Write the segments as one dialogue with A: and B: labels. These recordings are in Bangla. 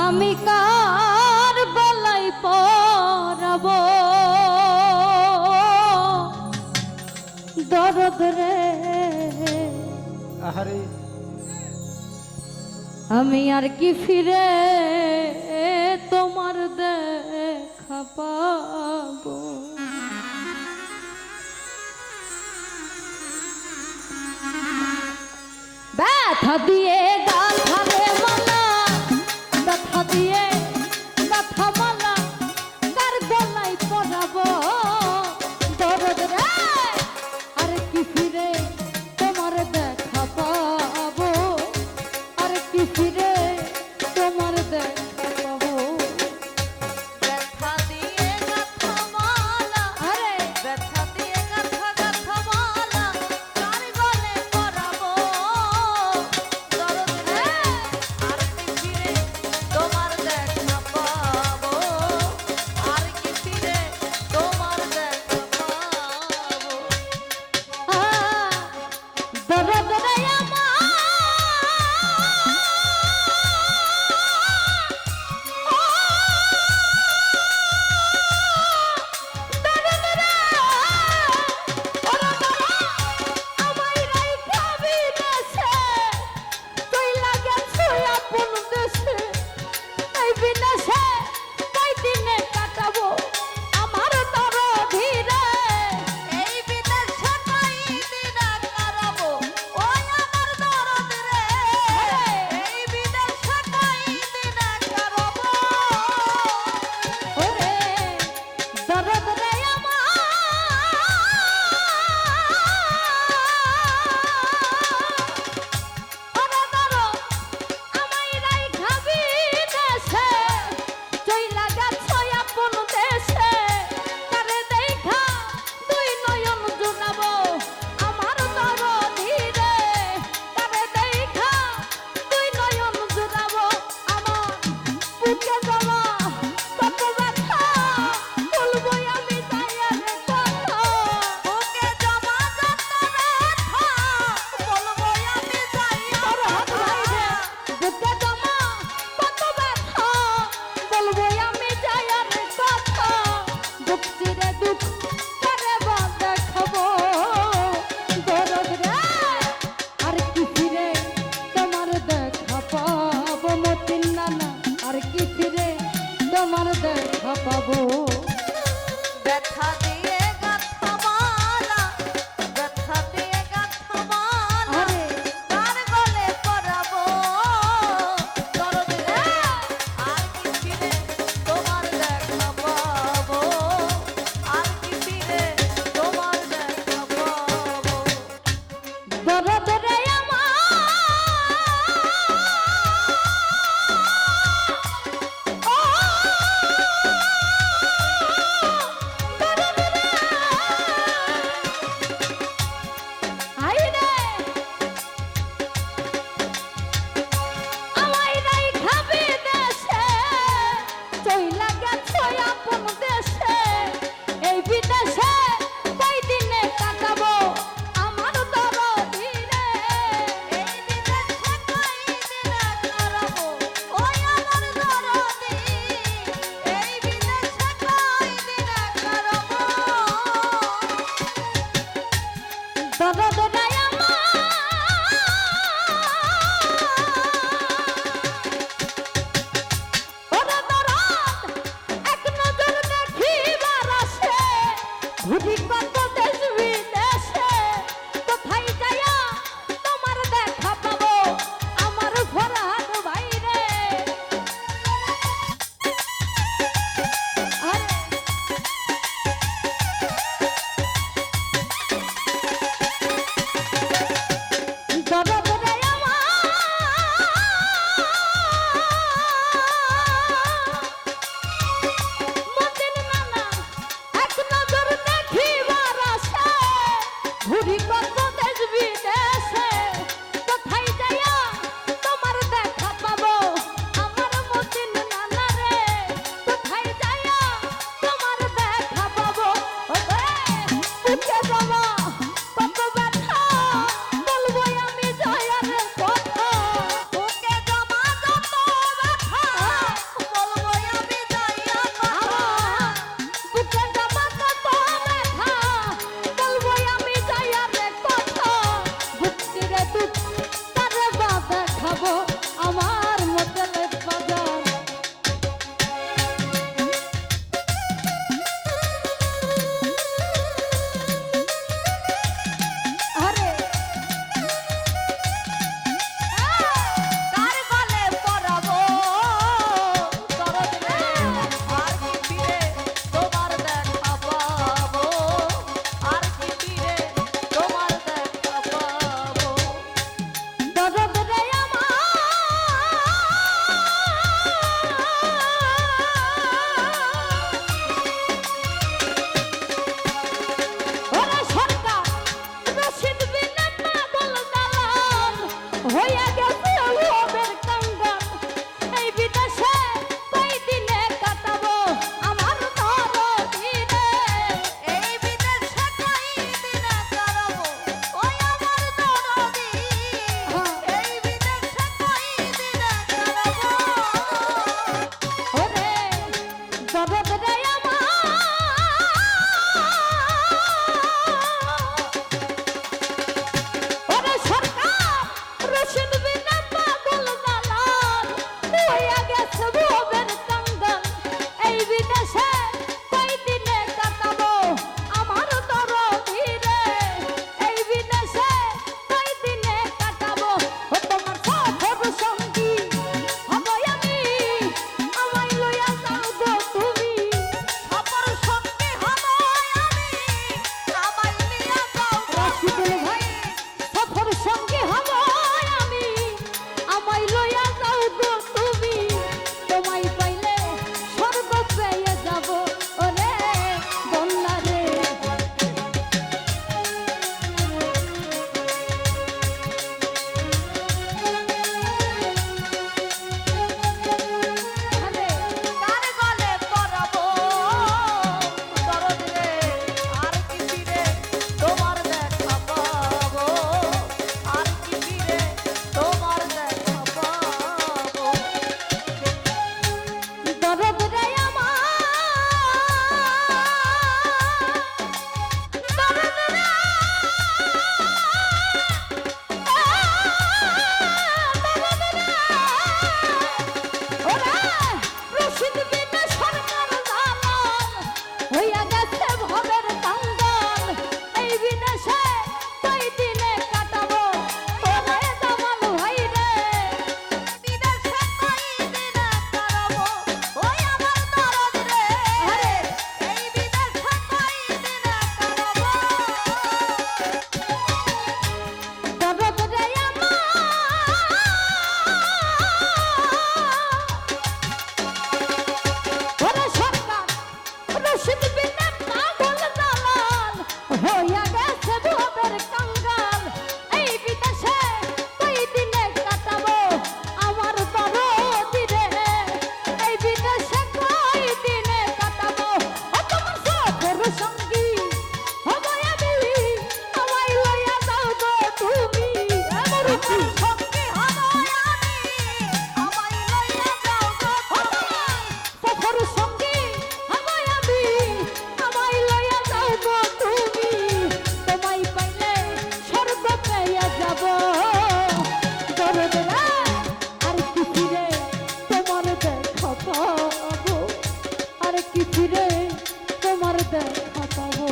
A: আমি কার বেলাই পরাব দরদ রে
B: আহারে
A: আমি আর কি ফিরে তোমার দেখা পাবো ব্যথা দিয়ে গাথা রে মালা ব্যথা দিয়ে গাথা মালা কার গলায় পরাবো দরদ রে আর কি ফিরে তোমার দেখা পাবো আর কি ফিরে তোমার দেখা পাবো
C: ব্যথা দিয়ে গাথা মালা
A: আরে
C: ব্যথা দিয়ে গাথা মালা কার গলে পরাবো দরদ রে আর কি ফিরে তোমার দেখা পাবো আর কি ফিরে তোমার দেখা পাবো
A: দরদ রে আমার
C: এই বিদেশে কই দিন কারাবো ওই আমার দরদ রে এই বিদেশে কই দিন কারাবো
A: ওরে দরদ রে আমার ওরে দরদ আমায় রাইখা বিদেশে চইলা গেছো আপন দেশে তারে দেখা দুই নয়ন জুড়াবো আমার দরদি রে তারে দেখা দুই নয়ন জুড়াবো আমার বুকে জমা কত ব্যথা বলবো আমি তাইয়ার কথা
C: বুকে জমা যত ব্যথা বলবো আমি যাই
A: তোর হাত ভাই রে বুকে জমা কত ব্যথা বলবো আমি যাইয়ার কথা দুঃখ চিরে দুঃখ করে দেখাবো দরদ রে আর কি ফিরে তোমার দেখা পাবো মতিন নানা আর কি ফিরে তোমার দেখা পাবো
C: ব্যথা দিয়ে গাথা মালা ব্যথা দিয়ে গাথা মালা
A: আরে
C: কার গলে পরাবো দরদ রে আর কি ফিরে তোমার দেখা পাবো আর কি ফিরে তোমার দেখা পাবো
A: দরদ রে আমার ও দরদ রে আই রে আমায় রাইখা বিদেশে চইলা গেছো আপন দেশে এই বিদেশে কই দিনে কাটাবো আমার দরদি রে হইয়া গেছে লোভের কাঙ্গাল এই বিদেশে কই দিনে কাটাবো আমার দরদিরে
C: এই বিদেশে কয়দিনে কাটাবো ওই আমার দরদি এই বিদেশে কয়দিনে কাটাবো
A: ওরে দরদরে আমার ওরে সরকার রশিদ বিনা পাগল দালাল হইয়া গেছে ভবের কাঙ্গাল এই বিদেশে কই দিনে কাটাবো আমার দরদিরে এই বিদেশে কই দিনে কাটাবো ও তোমার সফর সঙ্গী হবো আমি আমায় লইয়া যাও গো তুমি
C: সফর সঙ্গী হব আমি আমায় নিয়ে যাও
A: রাশিদুল ভাই সফর সঙ্গী হব আমি আমায় লইয়া যাও গো তুমি তোমায় পাইলে স্বর্গ পেয়ে যাব ওরে বল্লা রে আরে
C: কার গলে পরাবো দরদ রে আর কি ফিরে তোমার দেখা পাবো আর কি ফিরে তোমার দেখা পাবো
A: দরদ রে আমার দরদ রে ওরে রশিদ বিনা সরকার দালাল হইয়া গেছে ভবের কাঙ্গাল এই বিদেশে কই দিনে কাটাবো ওরে জামাল ভাই রে
C: বিদেশে কয়দিনে কাটাবো ওই আমার দরদ রে এই বিদেশে কয়দিনে কাটাবো
A: দরদ রে আমার ওরে সরকার রশিদ বিনা পাগল দালাল হইয়া গেছে ভবের কাঙ্গাল এই বিদেশে কই দিনে কাটাবো আমার দরদিরে এই বিদেশে কই দিনে কাটাবো ও তোমার সফর সঙ্গী হব আমি আমায় লইয়া যাও গো তুমি আমার
C: সফর সঙ্গী হব আমি আমায় লইয়া যাও গো তুমি
A: সফর সঙ্গী হব আমি আমায় লইয়া যাও গো তুমি তোমায় পাইলে স্বর্গ পেয়ে যাব দরদ রে আর কি ফিরে তোমার দেখা পাবো আর কি ফিরে তোমার দেখা পাবো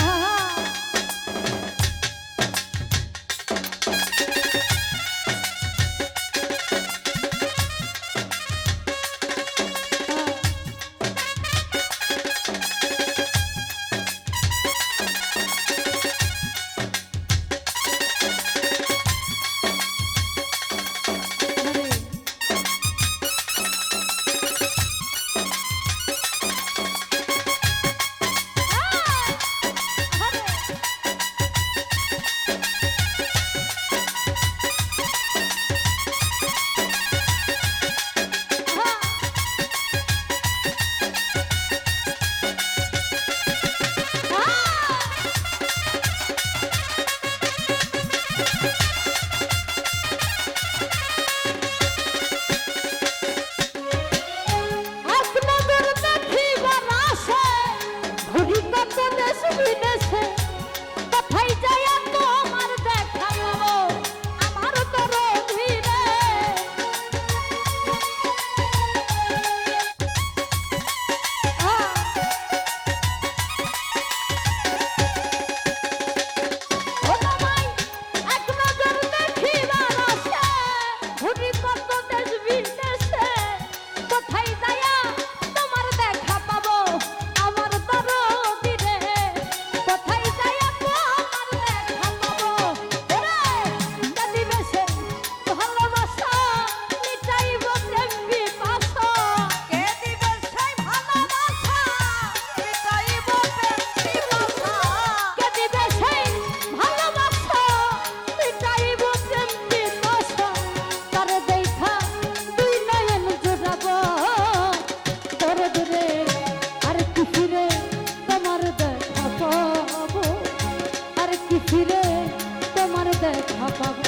A: আহা ফিরে তোমার দেখা পাবো